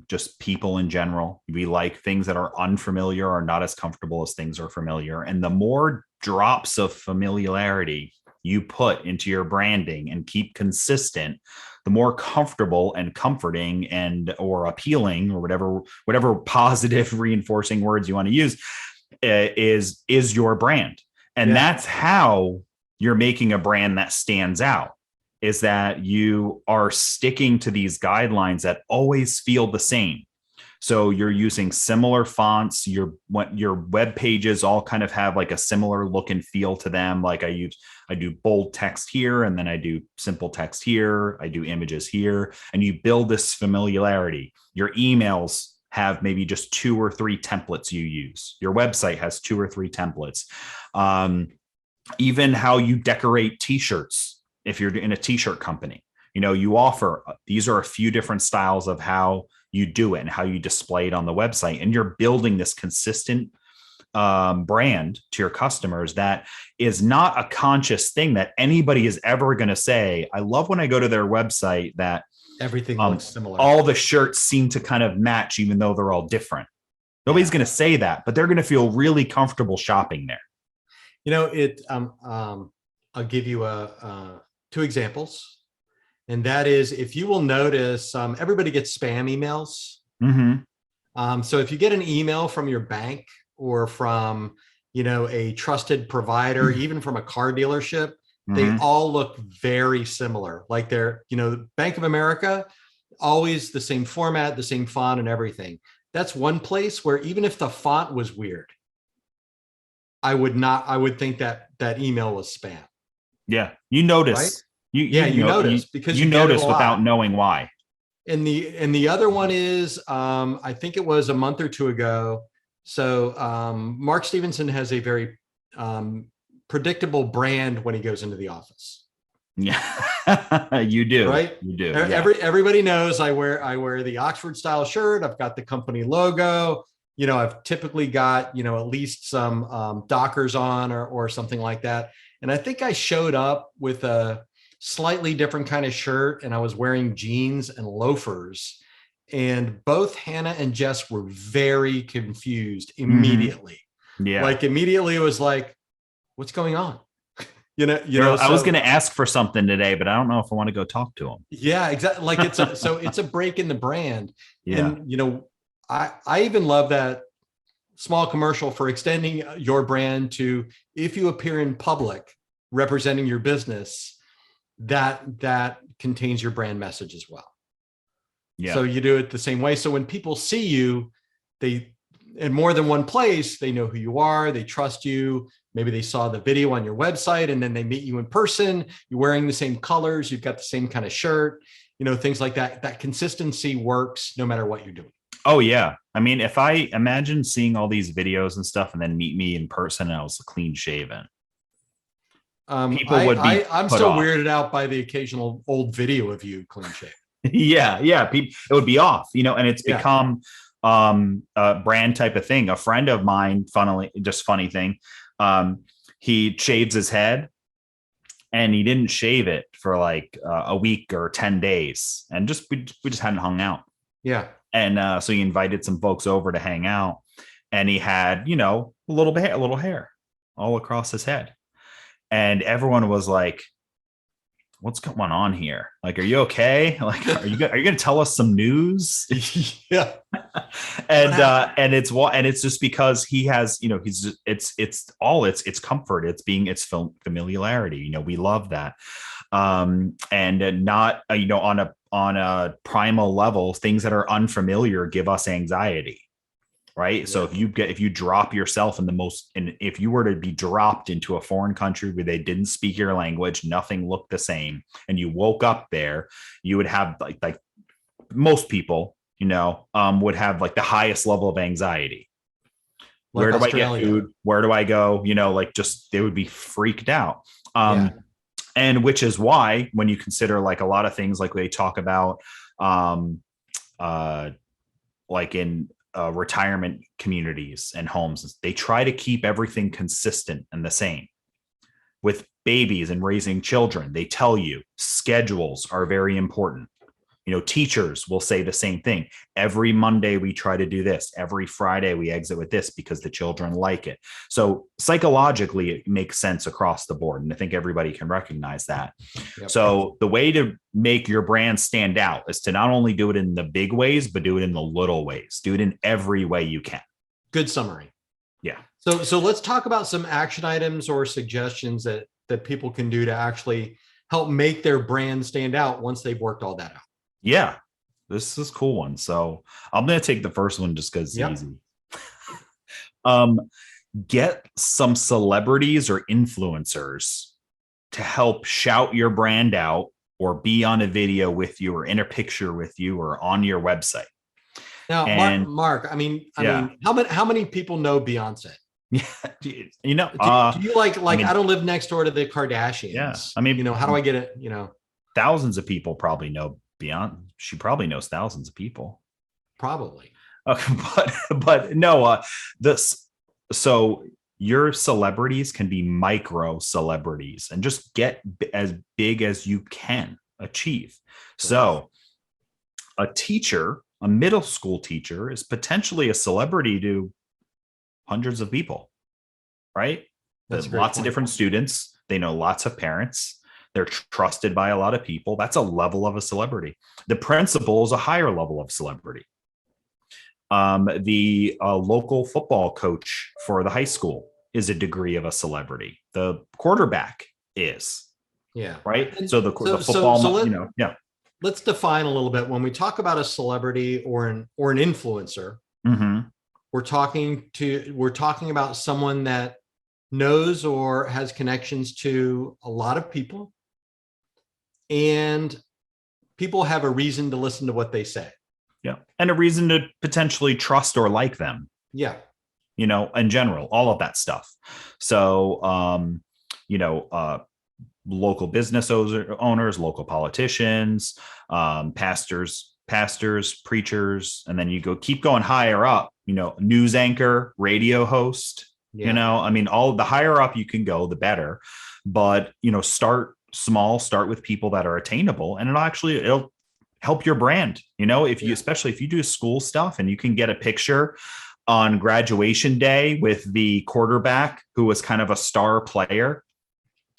just people in general. We like things that are unfamiliar or not as comfortable as things are familiar. And the more drops of familiarity you put into your branding and keep consistent, the more comfortable and comforting and or appealing or whatever positive reinforcing words you want to use is your brand. And that's how you're making a brand that stands out. is that you are sticking to these guidelines that always feel the same. So you're using similar fonts. Your web pages all kind of have like a similar look and feel to them. Like I do bold text here, and then I do simple text here. I do images here, and you build this familiarity. Your emails have maybe just 2 or 3 templates you use. Your website has 2 or 3 templates. Even how you decorate t-shirts. If you're in a t-shirt company, you offer, these are a few different styles of how you do it and how you display it on the website. And you're building this consistent brand to your customers that is not a conscious thing that anybody is ever going to say. I love when I go to their website that everything looks similar. All the shirts seem to kind of match, even though they're all different. Nobody's going to say that, but they're going to feel really comfortable shopping there. I'll give you 2 examples. And that is, if you will notice, everybody gets spam emails. Mm-hmm. So if you get an email from your bank or from, a trusted provider, even from a car dealership, they all look very similar. Like they're, Bank of America, always the same format, the same font and everything. That's one place where even if the font was weird, I would think that email was spam. Yeah. You notice. Right? You notice because you notice without knowing why. And the other one is, I think it was a month or 2 ago. So Mark Stevenson has a very predictable brand when he goes into the office. Yeah, you do. Right? You do. Everybody knows I wear the Oxford style shirt. I've got the company logo. I've typically got, at least some Dockers on or something like that. And I think I showed up with a slightly different kind of shirt, and I was wearing jeans and loafers. And both Hannah and Jess were very confused immediately. Yeah. Like immediately it was like, what's going on? I was going to ask for something today, but I don't know if I want to go talk to him. Yeah, exactly. Like it's a break in the brand. Yeah. And, I even love that small commercial for extending your brand to, if you appear in public representing your business, that contains your brand message as well. Yeah. So you do it the same way. So when people see you, they, in more than one place, they know who you are, they trust you. Maybe they saw the video on your website and then they meet you in person. You're wearing the same colors, you've got the same kind of shirt, things like that. That consistency works no matter what you're doing. Oh yeah. I mean, if I imagine seeing all these videos and stuff and then meet me in person and I was clean shaven, people would be I'm still weirded out by the occasional old video of you clean shaven. Yeah. It would be off, and it's become a brand type of thing. A friend of mine, funny thing, he shaves his head and he didn't shave it for like a week or 10 days. And we just hadn't hung out. Yeah. And so he invited some folks over to hang out, and he had, a little hair all across his head. And everyone was like, what's going on here? Like, are you okay? Like, are you going to tell us some news? Yeah. And it's just because he has, it's comfort. It's familiarity. We love that. And not, on a primal level, things that are unfamiliar give us anxiety. Right. Yeah. So if you drop yourself if you were to be dropped into a foreign country where they didn't speak your language, nothing looked the same, and you woke up there, you would have like most people, would have like the highest level of anxiety. Like, where do Australia. I get food? Where do I go? They would be freaked out. And which is why when you consider like a lot of things like they talk about, like in retirement communities and homes, they try to keep everything consistent and the same. With babies and raising children, they tell you schedules are very important. Teachers will say the same thing. Every Monday we try to do this. Every Friday we exit with this because the children like it. So psychologically, it makes sense across the board. And I think everybody can recognize that. Yep. So the way to make your brand stand out is to not only do it in the big ways, but do it in the little ways. Do it in every way you can. Good summary. Yeah. So let's talk about some action items or suggestions that people can do to actually help make their brand stand out once they've worked all that out. Yeah, this is a cool one. So I'm going to take the first one just because it's Yep. easy. Um, get some celebrities or influencers to help shout your brand out or be on a video with you or in a picture with you or on your website. Now, And Mark, yeah, how many people know Beyonce? yeah, you know, Do you like I mean, I don't live next door to the yeah, Kardashians. I mean, How do I get it? thousands of people probably know Beyonce. She probably knows thousands of people. Probably. Okay, but no, this so your celebrities can be micro celebrities and just get as big as you can achieve. Right. So a teacher, a middle school teacher, is potentially a celebrity to hundreds of people, right? That's a There's great lots of point. different students. They know lots of parents. They're trusted by a lot of people. That's a level of a celebrity. The principal is a higher level of celebrity. The local football coach for the high school is a degree of a celebrity. The quarterback is, Yeah. right. And So the football, yeah. Let's define a little bit. When we talk about a celebrity or an influencer, Mm-hmm. we're talking about someone that knows or has connections to a lot of people, and people have a reason to listen to what they say. Yeah. And a reason to potentially trust or like them. Yeah. In general, all of that stuff. So, local business owners, local politicians, pastors, preachers, and then you keep going higher up, news anchor, radio host, Yeah. all the higher up you can go, the better. But, start small, start with people that are attainable, and it'll help your brand. Especially if you do school stuff and you can get a picture on graduation day with the quarterback who was kind of a star player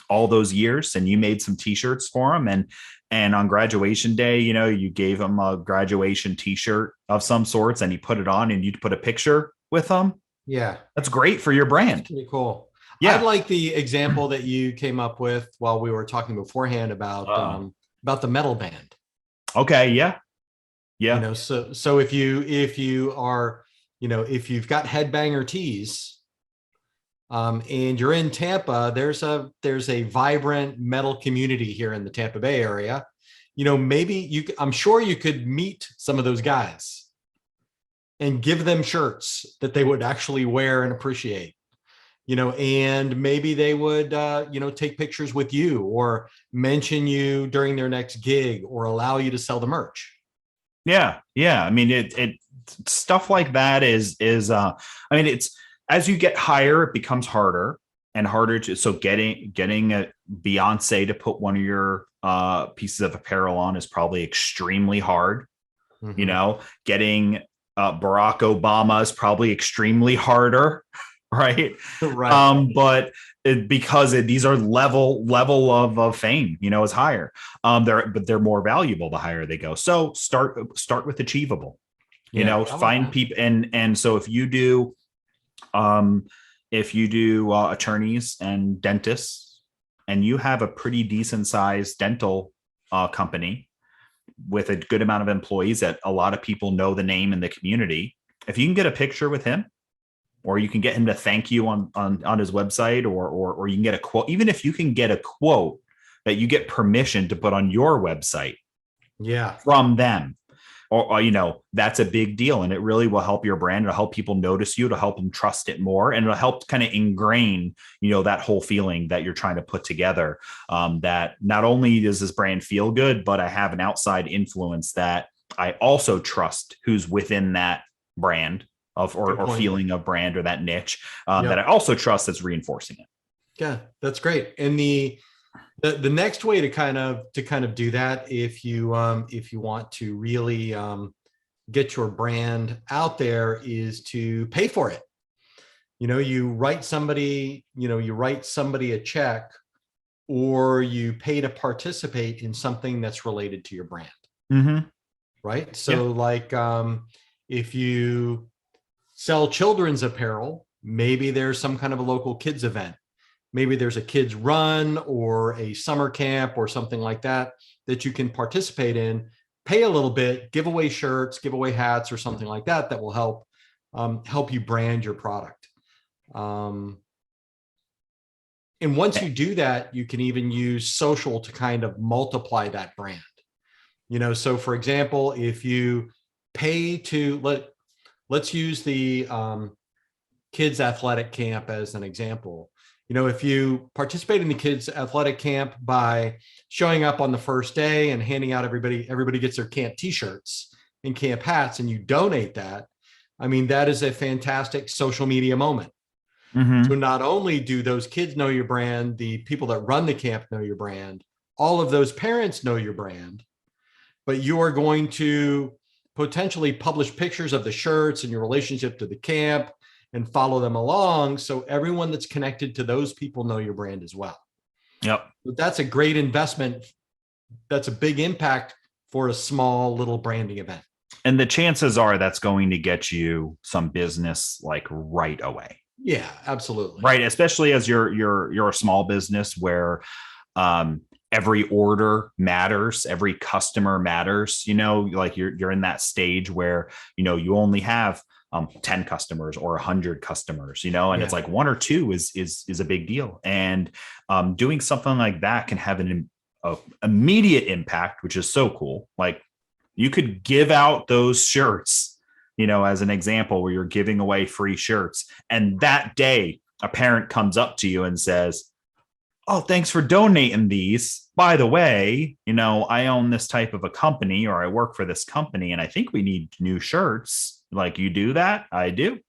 all those years, and you made some t-shirts for him, and on graduation day, you gave him a graduation t-shirt of some sorts and he put it on and you put a picture with him. Yeah. That's great for your brand. That's pretty cool. Yeah. I like the example that you came up with while we were talking beforehand about the metal band. Okay. Yeah. Yeah. So if you are, if you've got Headbanger Tees, and you're in Tampa, there's a vibrant metal community here in the Tampa Bay area. Maybe I'm sure you could meet some of those guys and give them shirts that they would actually wear and appreciate, and maybe they would, take pictures with you or mention you during their next gig or allow you to sell the merch. Yeah. Yeah. I mean, it stuff like that is it's, as you get higher, it becomes harder and harder so getting a Beyonce to put one of your pieces of apparel on is probably extremely hard. Mm-hmm. Getting Barack Obama is probably extremely harder, right? Right. But these are level of fame, is higher. They're more valuable the higher they go. So start with achievable. Find people, and so if you do attorneys and dentists, and you have a pretty decent sized dental company with a good amount of employees that a lot of people know the name in the community, if you can get a picture with him, or you can get him to thank you on his website, or you can get a quote, even if you can get a quote that you get permission to put on your website, from them, or that's a big deal, and it really will help your brand. It'll help people notice you, to help them trust it more, and it'll help kind of ingrain that whole feeling that you're trying to put together, that not only does this brand feel good, but I have an outside influence that I also trust, who's within that brand or feeling of brand, or that niche, that I also trust, that's reinforcing it. Yeah, that's great. And the next way to kind of do that, if you want to really get your brand out there, is to pay for it. You write somebody a check, or you pay to participate in something that's related to your brand. Mm-hmm. Right. So if you sell children's apparel, maybe there's some kind of a local kids event maybe there's a kids run or a summer camp or something like that that you can participate in, pay a little bit, give away shirts, give away hats or something like that that will help you brand your product. And once you do that, you can even use social to kind of multiply that brand. So for example, if you pay to let's use the kids athletic camp as an example. If you participate in the kids athletic camp by showing up on the first day and handing out everybody gets their camp t-shirts and camp hats, and you donate that, I mean, that is a fantastic social media moment. Mm-hmm. So not only do those kids know your brand, the people that run the camp know your brand, all of those parents know your brand, but you are going to potentially publish pictures of the shirts and your relationship to the camp and follow them along. So everyone that's connected to those people know your brand as well. Yep. But that's a great investment. That's a big impact for a small little branding event. And the chances are that's going to get you some business like right away. Yeah, absolutely. Right. Especially as you're a small business where every order matters, every customer matters, like you're in that stage where, you only have 10 customers or 100 customers, and it's like one or two is a big deal. And doing something like that can have an immediate impact, which is so cool. Like you could give out those shirts, as an example, where you're giving away free shirts. And that day, a parent comes up to you and says, "Oh, thanks for donating these. By the way, I own this type of a company, or I work for this company, and I think we need new shirts. Like, you do that?" "I do."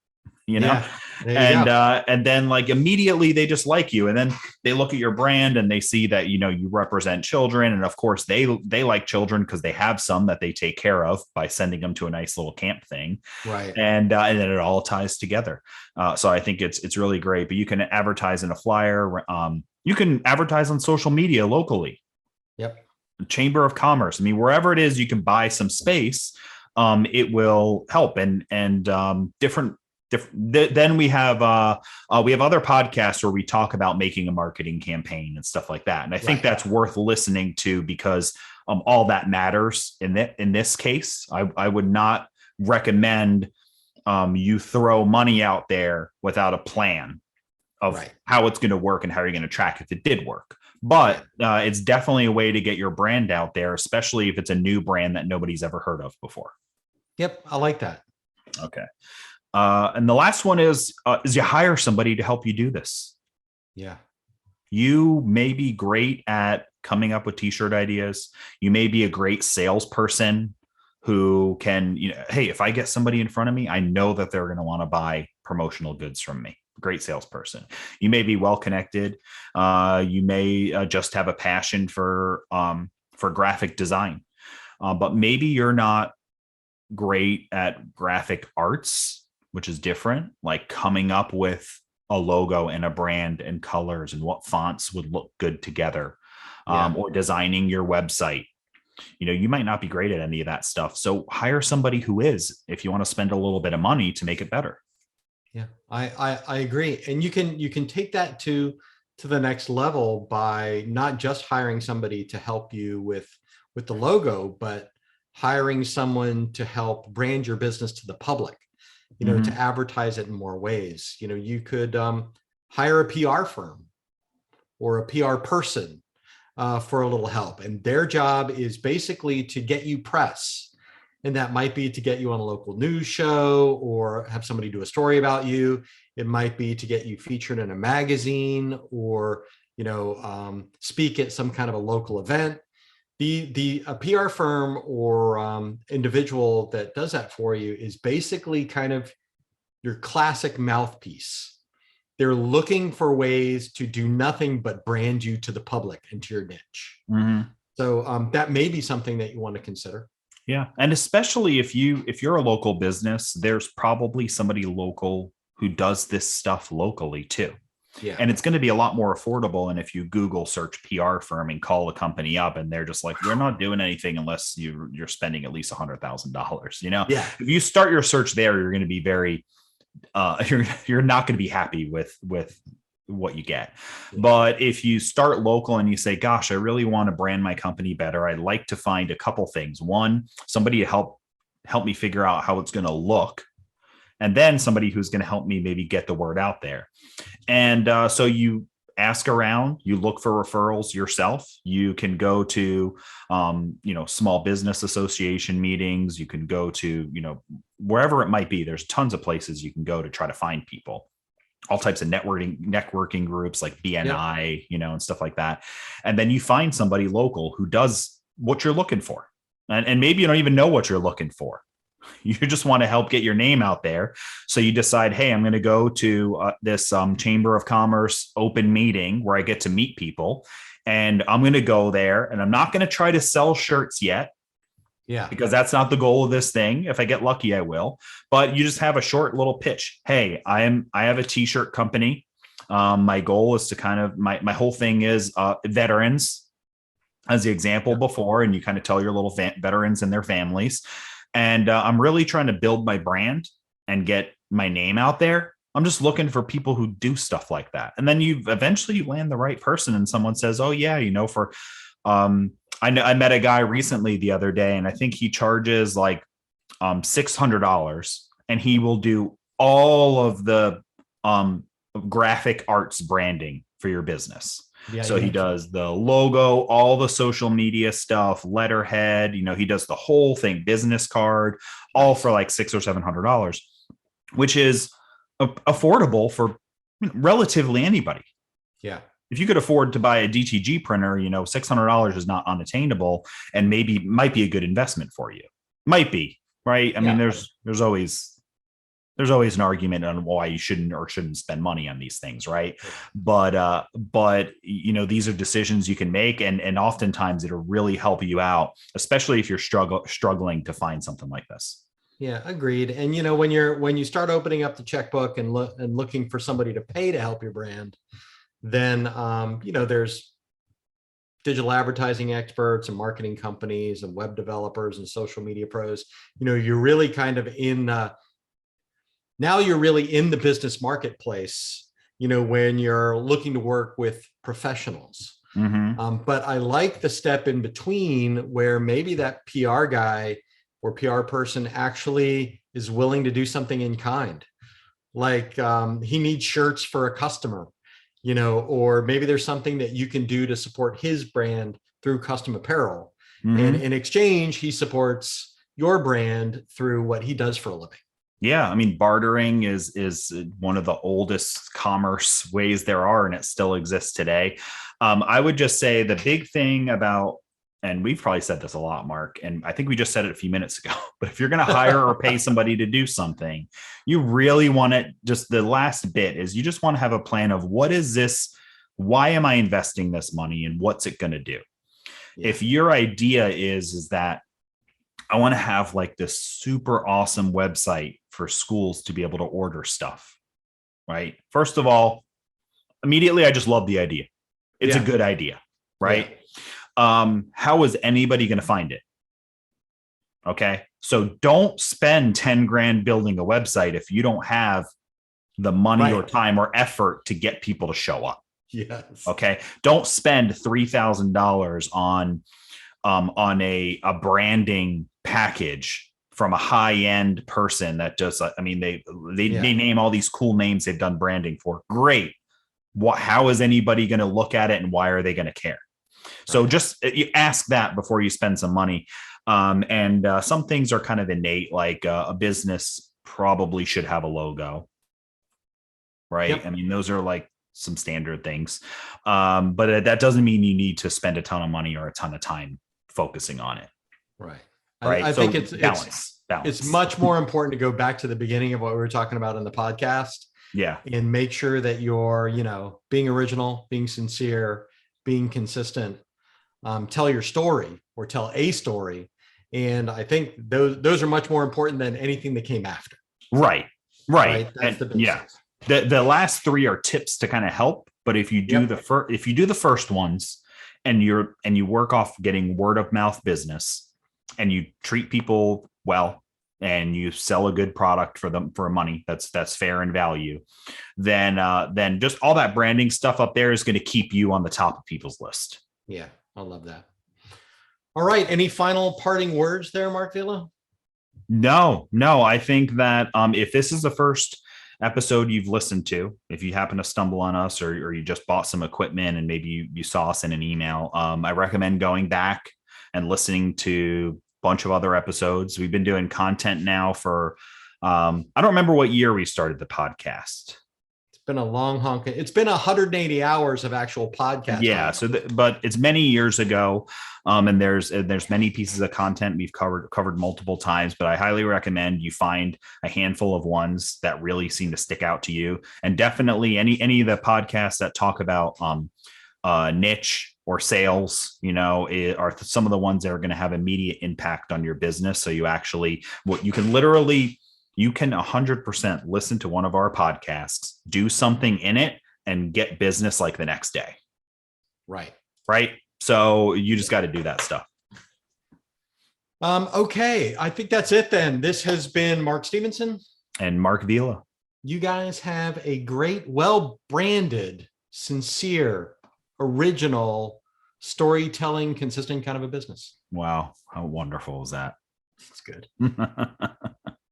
And then like immediately they just like you, and then they look at your brand and they see that you represent children, and of course they like children because they have some that they take care of by sending them to a nice little camp thing, right? And then it all ties together. So I think it's really great. But you can advertise in a flyer. You can advertise on social media locally. Yep. Chamber of Commerce. I mean, wherever it is, you can buy some space. It will help, and different. Then we have other podcasts where we talk about making a marketing campaign and stuff like that. And I think that's worth listening to because all that matters in this case. I would not recommend you throw money out there without a plan of how it's going to work and how you're going to track if it did work. But it's definitely a way to get your brand out there, especially if it's a new brand that nobody's ever heard of before. Yep. I like that. Okay. And the last one is you hire somebody to help you do this. Yeah. You may be great at coming up with t-shirt ideas. You may be a great salesperson who can, hey, if I get somebody in front of me, I know that they're going to want to buy promotional goods from me. Great salesperson. You may be well connected. You may just have a passion for graphic design, but maybe you're not great at graphic arts, which is different, like coming up with a logo and a brand and colors and what fonts would look good together, or designing your website. You might not be great at any of that stuff. So hire somebody who is, if you want to spend a little bit of money to make it better. Yeah, I agree. And you can take that to the next level by not just hiring somebody to help you with the logo, but hiring someone to help brand your business to the public. To advertise it in more ways. You could hire a PR firm or a PR person for a little help. And their job is basically to get you press. And that might be to get you on a local news show or have somebody do a story about you. It might be to get you featured in a magazine or, speak at some kind of a local event. A PR firm or individual that does that for you is basically kind of your classic mouthpiece. They're looking for ways to do nothing but brand you to the public and to your niche. Mm-hmm. So that may be something that you want to consider. Yeah, and especially if you're a local business, there's probably somebody local who does this stuff locally too. Yeah. And it's going to be a lot more affordable. And if you Google search PR firm and call a company up and they're just like, we're not doing anything unless you're spending at least $100,000, If you start your search there, you're going to be very, you're not going to be happy with what you get. Yeah. But if you start local and you say, gosh, I really want to brand my company better, I'd like to find a couple things. One, somebody to help me figure out how it's going to look, and then somebody who's going to help me maybe get the word out there. And so you ask around, you look for referrals yourself. You can go to, small business association meetings. You can go to, wherever it might be. There's tons of places you can go to try to find people, all types of networking groups like BNI, and stuff like that. And then you find somebody local who does what you're looking for. And maybe you don't even know what you're looking for. You just want to help get your name out there. So you decide, hey, I'm going to go to this Chamber of Commerce open meeting where I get to meet people. And I'm going to go there, and I'm not going to try to sell shirts yet. Yeah. Because that's not the goal of this thing. If I get lucky, I will. But you just have a short little pitch. Hey, I have a t-shirt company. My goal is to kind of, my whole thing is veterans as the example before. And you kind of tell your little veterans and their families. And I'm really trying to build my brand and get my name out there. I'm just looking for people who do stuff like that. And then you eventually land the right person, and someone says, oh yeah, for, I met a guy recently the other day, and I think he charges like $600, and he will do all of the graphic arts branding for your business. Yeah, so he does the logo, all the social media stuff, letterhead, he does the whole thing, business card, all for like $600 or $700, which is affordable for relatively anybody. Yeah. If you could afford to buy a DTG printer, $600 is not unattainable, and might be a good investment for you. Might be, right? I mean, there's always an argument on why you shouldn't spend money on these things, right? But these are decisions you can make, and oftentimes it'll really help you out, especially if you're struggling to find something like this. Yeah, agreed. And when you start opening up the checkbook and looking for somebody to pay to help your brand, then there's digital advertising experts and marketing companies and web developers and social media pros. You're really kind of now you're really in the business marketplace, when you're looking to work with professionals. Mm-hmm. But I like the step in between where maybe that PR guy or PR person actually is willing to do something in kind. Like he needs shirts for a customer, or maybe there's something that you can do to support his brand through custom apparel. Mm-hmm. And in exchange, he supports your brand through what he does for a living. Yeah, I mean, bartering is one of the oldest commerce ways there are, and it still exists today. I would just say the big thing about, and we've probably said this a lot, Mark, and I think we just said it a few minutes ago, but if you're going to hire or pay somebody to do something, you really want to, just the last bit is you just want to have a plan of what is this? Why am I investing this money, and what's it going to do? Yeah. If your idea is that I want to have like this super awesome website for schools to be able to order stuff, right? First of all, immediately, I just love the idea. It's a good idea, right? Yeah. How is anybody going to find it? Okay. So don't spend 10 grand building a website if you don't have the money or time or effort to get people to show up. Yes. Okay. Don't spend $3,000 on a branding package from a high-end person that does, they name all these cool names they've done branding for. Great. How is anybody going to look at it, and why are they going to care? So just you ask that before you spend some money. And some things are kind of innate, like a business probably should have a logo, right? Yep. I mean, those are like some standard things. But that doesn't mean you need to spend a ton of money or a ton of time focusing on it. Right. Right. I think it's balance. It's much more important to go back to the beginning of what we were talking about in the podcast. Yeah. And make sure that you're, being original, being sincere, being consistent, tell your story or tell a story. And I think those are much more important than anything that came after. Right. That's the basics. The last three are tips to kind of help. But if you do the first ones and you work off getting word of mouth business, and you treat people well, and you sell a good product for them for money that's fair in value, then just all that branding stuff up there is going to keep you on the top of people's list. Yeah, I love that. All right. Any final parting words there, Mark Villa? No, I think that if this is the first episode you've listened to, if you happen to stumble on us, or you just bought some equipment and maybe you saw us in an email, I recommend going back and listening to a bunch of other episodes. We've been doing content now for, I don't remember what year we started the podcast. It's been a long honk. It's been 180 hours of actual podcast. Yeah. But it's many years ago. And there's many pieces of content we've covered multiple times, but I highly recommend you find a handful of ones that really seem to stick out to you. And definitely any of the podcasts that talk about niche or sales, are some of the ones that are going to have immediate impact on your business. So you can 100% listen to one of our podcasts, do something in it, and get business like the next day. Right. So you just got to do that stuff. Okay. I think that's it then. This has been Mark Stevenson and Mark Villa. You guys have a great, well-branded, sincere, original, storytelling, consistent kind of a business. Wow. How wonderful is that? It's good.